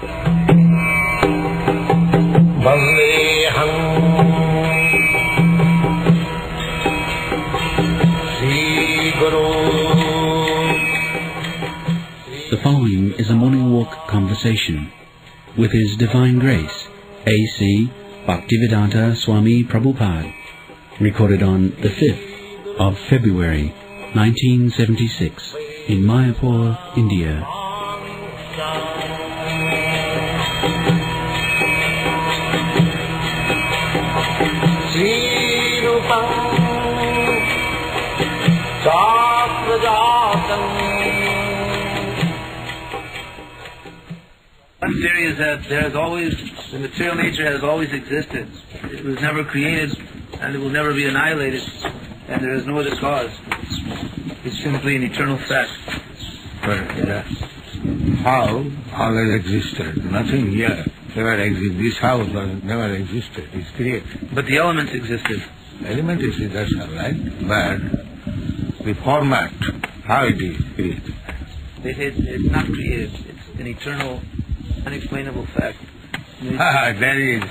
The following is a morning walk conversation with His Divine Grace, A.C. Bhaktivedanta Swami Prabhupad, recorded on the 5th of February 1976 in Mayapur, India. One theory is that the material nature has always existed. It was never created and it will never be annihilated, and there is no other cause. It's simply an eternal fact. But how always existed? Nothing here ever existed. This house never existed. It's created. But the elements existed. Element is that's all right. But the format, how it is created. It's not created. It's an eternal, unexplainable fact. There is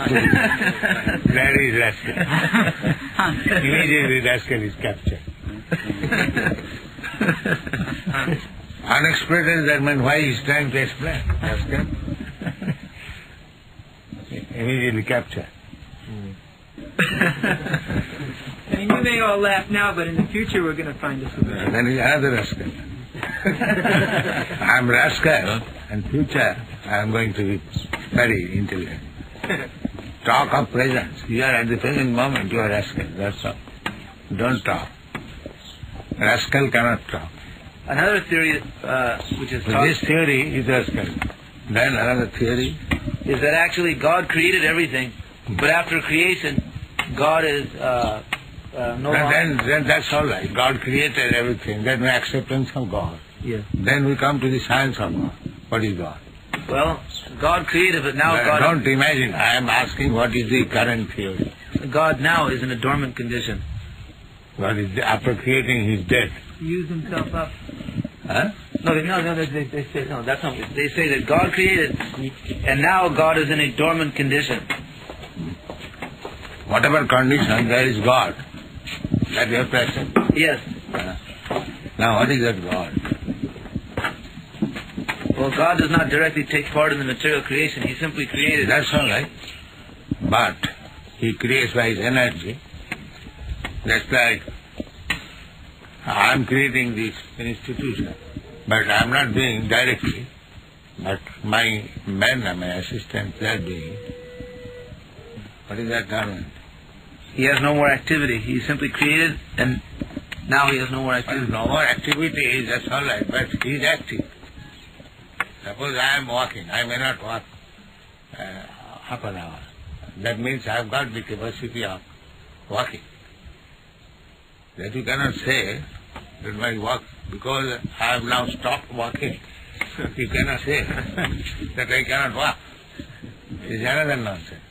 rascal. Immediately rascal is captured. Unexplained, that means why he is trying to explain. Rascal. Immediately captured. I mean, you may all laugh now, but in the future we're going to find a solution. Then is another rascal. I am rascal, and future I am going to be very intelligent. Talk of presence. You are at the present moment, you are rascal. That's all. Don't talk. Rascal cannot talk. Another theory which is taught... This theory is rascal. Then another theory is that actually God created everything, but after creation, God is no longer... Then that's all right. God created everything. Then we acceptance of God. Yeah. Then we come to the science of God. What is God? Well, God created, but now God... Don't imagine. I am asking what is the current theory. God now is in a dormant condition. God is after creating, he is dead. He used himself up. Huh? No, they say no. That's not. They say that God created, and now God is in a dormant condition. Whatever condition, there is God. That you have to accept. Yes. Now, what is that God? Well, God does not directly take part in the material creation. He simply created. That's all right. But he creates by his energy. That's like I am creating this institution, but I am not doing directly. But my men, my assistants, they are doing it. What is that government? He has no more activity. He simply created, and now he has no more activity. No more activity, that's all right, but he is active. Suppose I am walking, I may not walk half an hour. That means I have got the capacity of walking. That you cannot say that my walk, because I have now stopped walking, you cannot say that I cannot walk. It is another nonsense.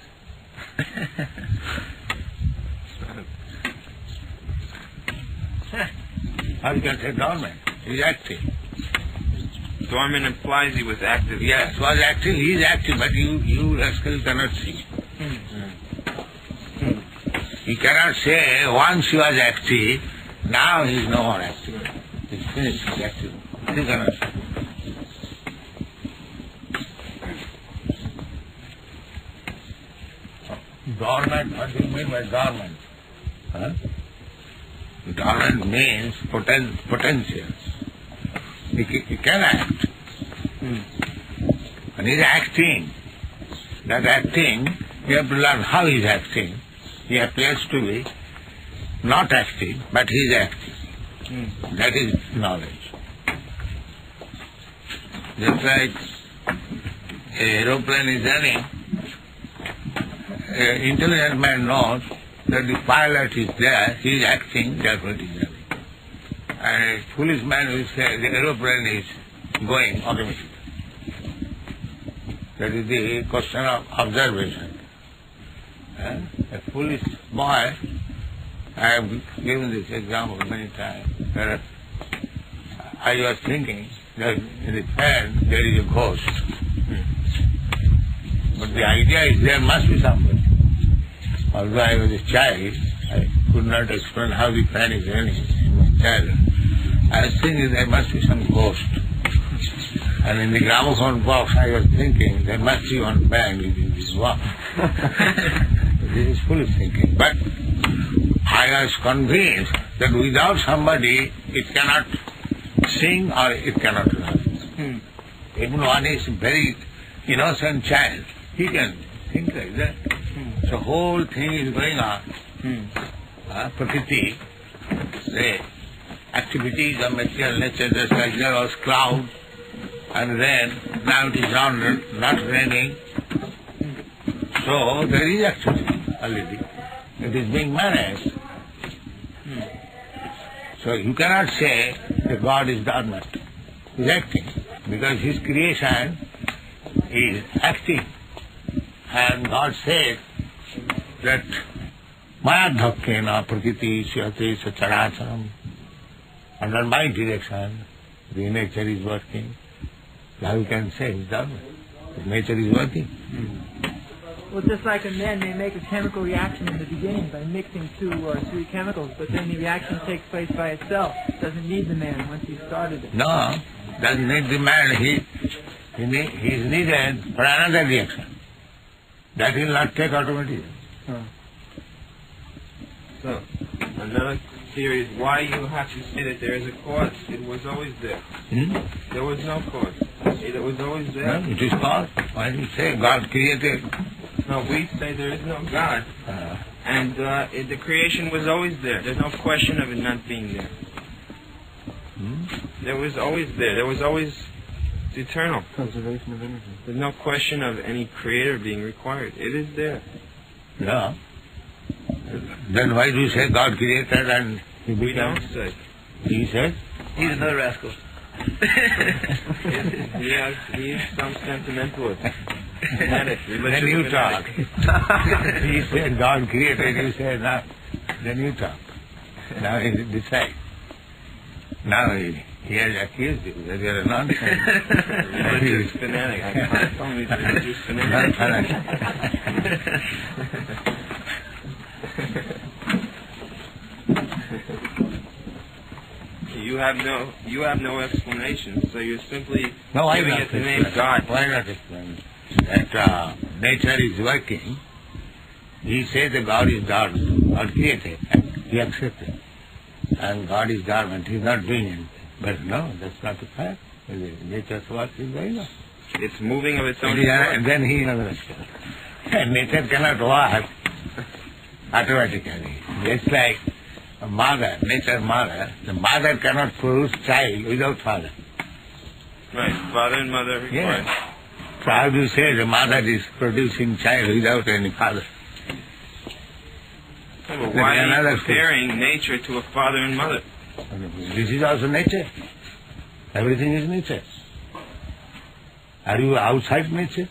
Or you can say dormant. He is active. Dormant implies he was active. Yes, was active. He is active, but you rascal cannot see. He cannot say once he was active, now he is no more active. He is finished, he is active. He cannot say. Dormant, what do you mean by dormant? Huh? Dormant means potentials. He can act. And he is acting. That acting, you have to learn how he is acting. He appears to be not acting, but he is acting. That is knowledge. Just like an aeroplane is running, an intelligent man knows that the pilot is there, he is acting, therefore it is running. And a foolish man will say the aeroplane is going automatically. That is the question of observation. A foolish boy, I have given this example many times, where I was thinking that in the fan there is a ghost. the idea is there must be somebody. Although I was a child, I could not explain how the fan is running in my childhood. I was thinking there must be some ghost. And in the gramophone box I was thinking there must be one band in this box. This is foolish thinking. But I was convinced that without somebody it cannot sing or it cannot run. Even one is a very innocent child, he can think like that. The whole thing is going on. Prakriti, the activities of material nature, just like there was cloud and rain, now it is not raining. So there is activity already. It is being managed. So you cannot say that God is dormant. He is acting, because His creation is acting. And God said that Mayadhakkena prakriti syate sacharacharam. Under my direction, the nature is working. Now you can say it's dormant. Nature is working. Well, just like a man may make a chemical reaction in the beginning by mixing two or three chemicals, but then the reaction takes place by itself. It doesn't need the man once he started it. No, doesn't need the man. He is needed for another reaction. That will not take automatically. So, another theory is why you have to say that there is a cause. It was always there. There was no cause. It was always there. No, it is cause. Why do you say God created? No, we say there is no God. And the creation was always there. There's no question of it not being there. There was always there. There was always eternal. Conservation of energy. There's no question of any creator being required. It is there. Yeah. Then why do you say God created and He We became? don't say. He said? He's another rascal. He is some sentimentalist. Fanatic, Then religious you fanatic. talk. He said God created, you say no. Then you talk. Now he decides. Now he has accused you that you are a nonsense. Religious fanatic. I told me he's a religious fanatic. You have no explanation, so you're simply giving it the name God. Why not explain that nature is working? He says that God is dormant, God created, he accepted. And God is dormant, he is not doing anything. But no, that's not the fact. Nature's work is going on. It's moving of its own accord. And then he understands. And nature cannot work automatically. It's like a mother, nature mother. The mother cannot produce child without father. Right, father and mother required. Yes. So how do you say the mother is producing child without any father? Well, why are you comparing nature to a father and mother? This is also nature. Everything is nature. Are you outside nature?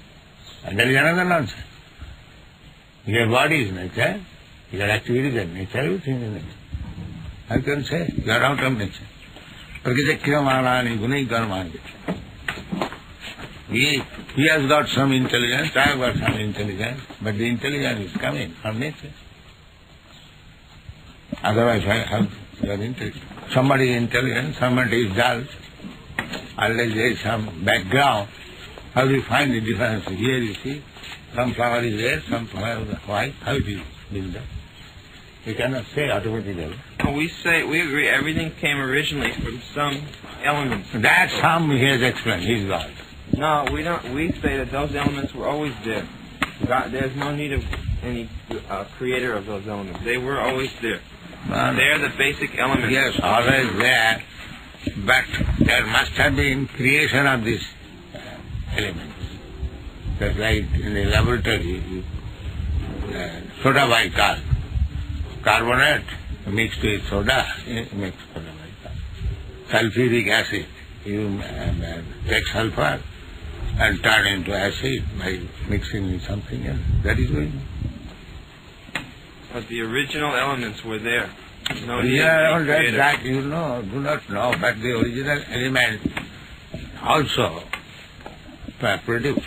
And there is another nonsense. Your body is nature, your activities are nature, everything is nature. I can say you are out of nature. He has got some intelligence, I have got some intelligence, but the intelligence is coming from nature. Otherwise, how you are intelligent? Somebody is intelligent, somebody is dull, unless there is some background. How do you find the difference? Here you see, some flower is red, some flower is white. How do you do that? You cannot say automatically. We agree everything came originally from some elements. That some he has explained, he is God. No, we don't. We say that those elements were always there. God, there's no need of any creator of those elements. They were always there. They're the basic elements. Yes, always there, but there must have been creation of these elements. Just like in the laboratory, soda bicarb, carbonate mixed with soda, makes soda bicarb. Sulfuric acid, you take sulfur and turn into acid by mixing with something else. That is going on. But the original elements were there. No need Yeah, of any creator. that you know, do not know, but the original element also produced.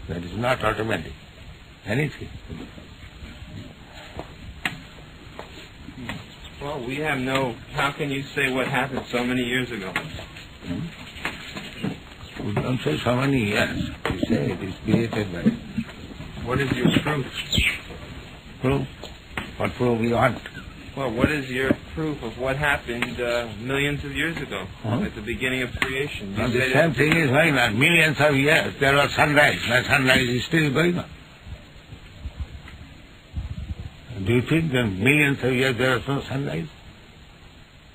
That is not automatic. Anything. Well, we have no... How can you say what happened so many years ago? We don't say so many years. We say it is created by... What is your proof? Proof? What proof we want? Well, what is your proof of what happened millions of years ago, at the beginning of creation? Now the same thing is going on. Millions of years there was sunrise. That sunrise is still going on. Do you think that millions of years there was no sunrise?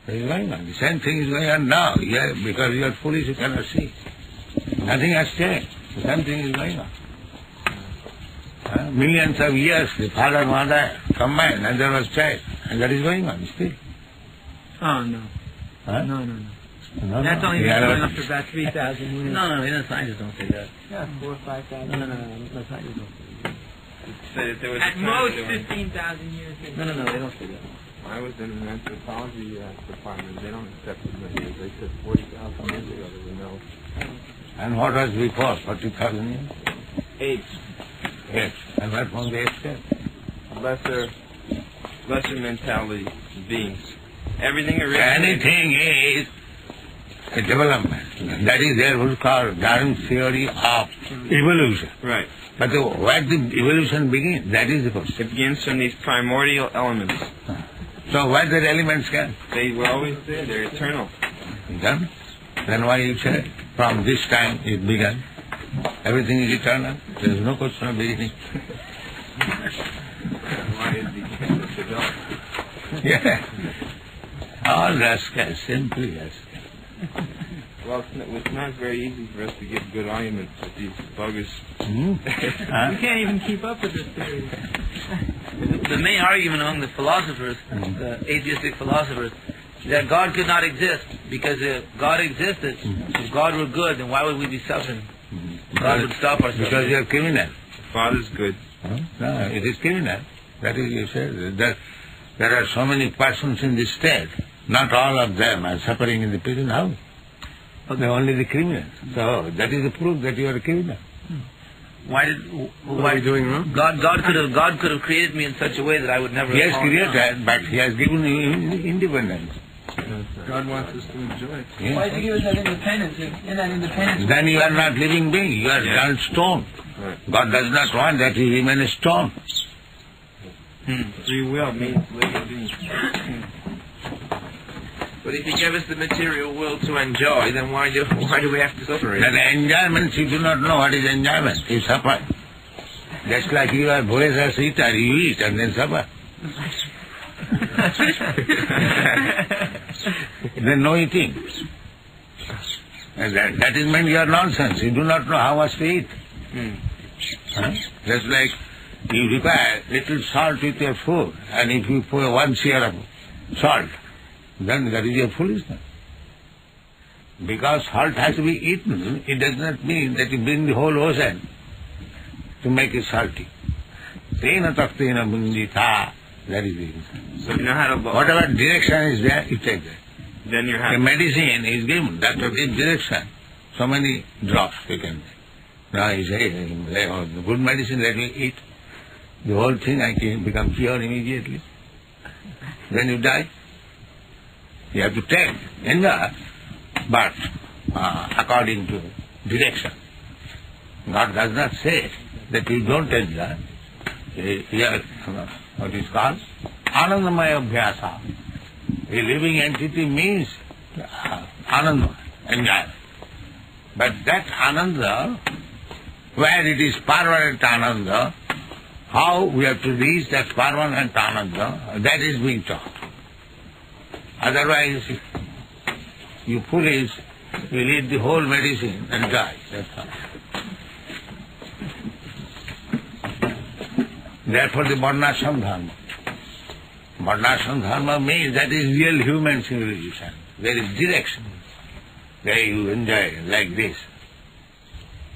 It is going on. The same thing is going on now. Yeah, because you are foolish, you cannot see. Nothing has changed. The same thing is going on. Millions of years, the father and mother combined, and there was child, and that is going on still. Oh, no. Huh? No. No, That's only yeah, been going up to about 3,000 years. No, even scientists don't say that. Yeah, 4,000 or 5,000. No, scientists don't say that. Say that there was At a time most when- 15,000 years. No, they don't say that. I was in an anthropology department. They don't accept as many years. They said 40,000 years ago there were no... And what was before 40,000 years? Apes. Yes. And what from the apes came? Lesser mentality beings. Everything originated... Anything is a development. That is therefore called Darwin's theory of evolution. Right. But where did evolution begin? That is the question. It begins from these primordial elements. So where the elements came? They were always there. They're eternal. Then why you say from this time it began? Everything is eternal. There is no question of beginning. Why it became developed. Yeah. All rascals, simply rascals. Well, it's not very easy for us to give good arguments with these buggers. You can't even keep up with this theory. The main argument among the philosophers, the atheistic philosophers, is that God could not exist, because if God existed, if God were good, then why would we be suffering? God would stop our suffering. Because you are criminal. The Father's good. No, it is criminal. That is, you said, that there are so many persons in this state. Not all of them are suffering in the prison house. They are only the criminals. So that is the proof that you are a criminal. Why are you doing wrong? God could have created me in such a way that I would never. He has have fallen down. created, but He has given you independence. God wants us to enjoy it. Yes. Why does He give us that independence? In that independence... Then you are not living being. You are done stone. Right. God does not want that you remain a stone. Free will means living beings. But if He gave us the material will to enjoy, then why do we have to suffer? That enjoyment, you do not know what is enjoyment. You suffer. Just like you are voracious eater, you eat and then suffer. Then no eating. And that is meant you are nonsense. You do not know how much to eat. Just like you require little salt with your food, and if you pour 1 share of salt, then that is your foolishness. Because salt has to be eaten, it does not mean that you bring the whole ocean to make it salty. Tena taktena bundita, that is the reason. So you know how to... Whatever direction is there, you take that. Then you're The happy. medicine is given, doctor gives direction. So many drops you can take. Now he says, the good medicine let me eat. The whole thing I can become cured immediately. Then you die. You have to take, enjoy, but according to direction. God does not say that you don't enjoy. Here, what is called Anandamaya Abhyasa. A living entity means Ananda, enjoyment. But that Ananda, where it is permanent Ananda, how we have to reach that permanent Ananda, that is being taught. Otherwise, you foolish, you eat the whole medicine and die. That's all. Therefore the Varnashram Dharma. Varnashram Dharma means that is real human civilization. There is direction. There you enjoy like this.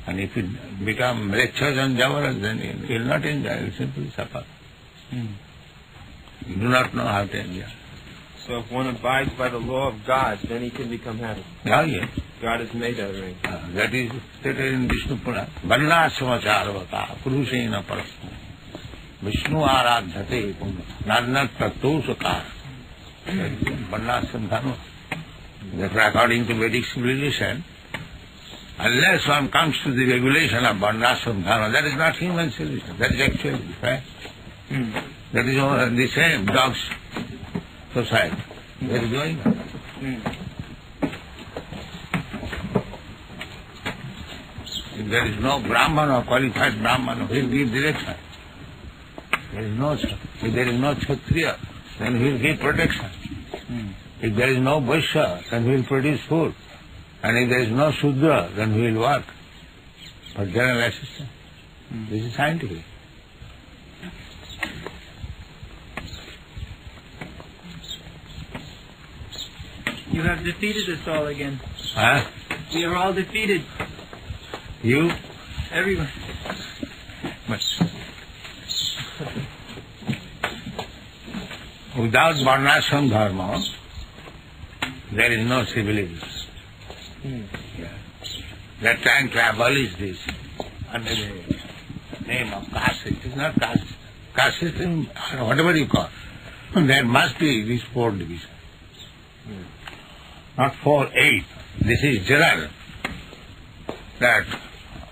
And if you become lectures and javaras, then you will not enjoy, you will simply suffer. You do not know how to enjoy. So if one abides by the law of God, then he can become happy. Oh yes. God has made that arrangement. That is stated in Vishnu Purana. Varnashamacharvata purushena parasma. Vishnu aradhate narnat tatosakar. Varnashram dharma. Therefore, according to Vedic civilization, unless one comes to the regulation of varnashram dharma, that is not human civilization. That is actually right. That is all the same dogs society. That is going on. If there is no Brahman or qualified Brahman, he will give direction. If there is no Kshatriya, then he will give protection. If there is no Vaishya, then he will produce food. And if there is no Shudra, then he will work for general assistance. This is scientific. You have defeated us all again. Huh? We are all defeated. You? Everyone. But without varnashram dharma, there is no civilization. Yeah. They are trying to abolish this under the name of caste. It is not caste. Caste system, whatever you call. There must be these 4 divisions. Not 4, 8. This is general. That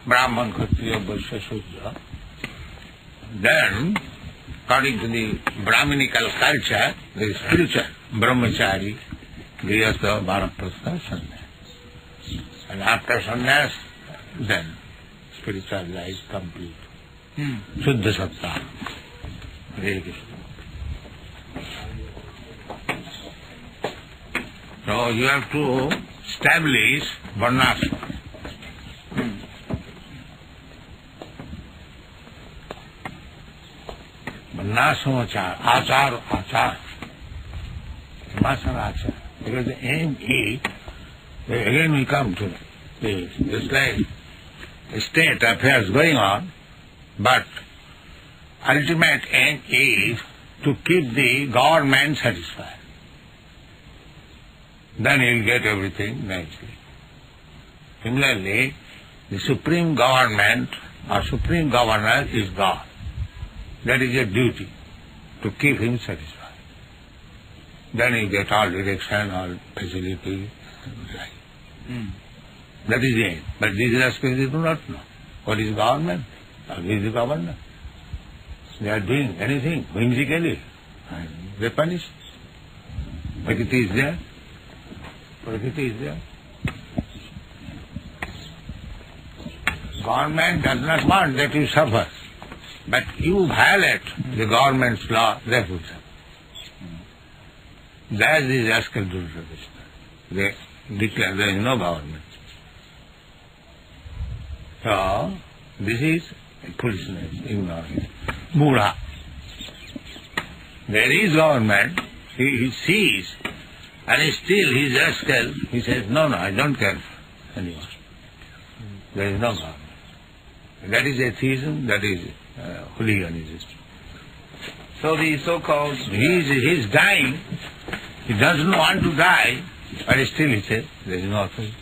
Brahman, Kshatriya, Vaishya, Shudra. Then, according to the Brahminical culture, there is spiritual, Brahmachari, Grihastha, Vanaprastha, Sannyas. And after sannyas, then spiritual life complete. Shuddha Satta. Hare Krishna. So you have to establish varnashram. Varnashram achar. Varnashram achar. Because the aim is, again we come to this, just like state affairs going on, but ultimate aim is to keep the government satisfied. Then he will get everything nicely. Similarly, the supreme government or supreme governor is God. That is your duty, to keep him satisfied. Then you get all direction, all facility. That is the aim. But these rascals do not know what is government or who is the governor. They are doing anything whimsically and they punish. Prakriti is there. Prakriti is there. Government does not want that you suffer. But you violate the government's law, therefore suffer. That is the rascal do. They declare there is no government. So, this is foolishness, ignorance. Mudha. There is government, he sees, and still he is rascal. He says, no, I don't care anymore. There is no government. That is atheism, that is hooliganism. So the so-called... He is dying. He doesn't want to die, but still he says, there is no authority.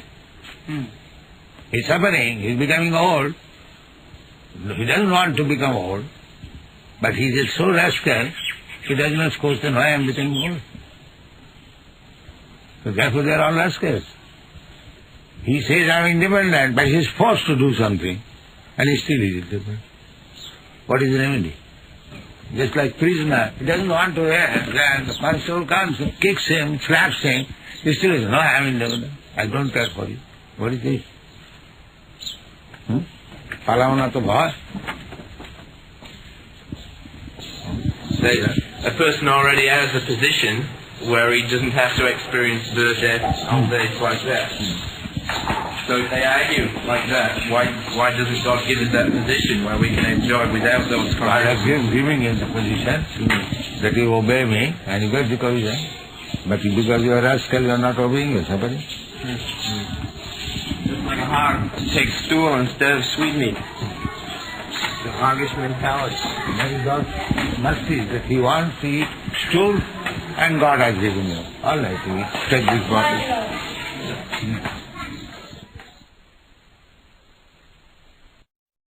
He's suffering, he's becoming old. He doesn't want to become old, but he is so rascal, he does not question why I am becoming old. So therefore they are all rascals. He says I am independent, but he is forced to do something, and he still is independent. What is the remedy? Just like prisoner, he doesn't want to wear, then the constable comes, kicks him, slaps him, he still says, no, I am independent. I don't care for you. What is this? Palavana to bhai. A person already has a position where he doesn't have to experience birth, death, old age like that. So if they argue like that, why doesn't God give us that position where we can enjoy without those conditions? I have giving you the position that you obey me and you get the provision. But because you are rascal, you are not obeying, you are suffering. Just like a hog takes stool instead of sweetmeat. The hoggish mentality. That is God's mercy, that he wants to eat stool and God has given you. All right, take this bottle.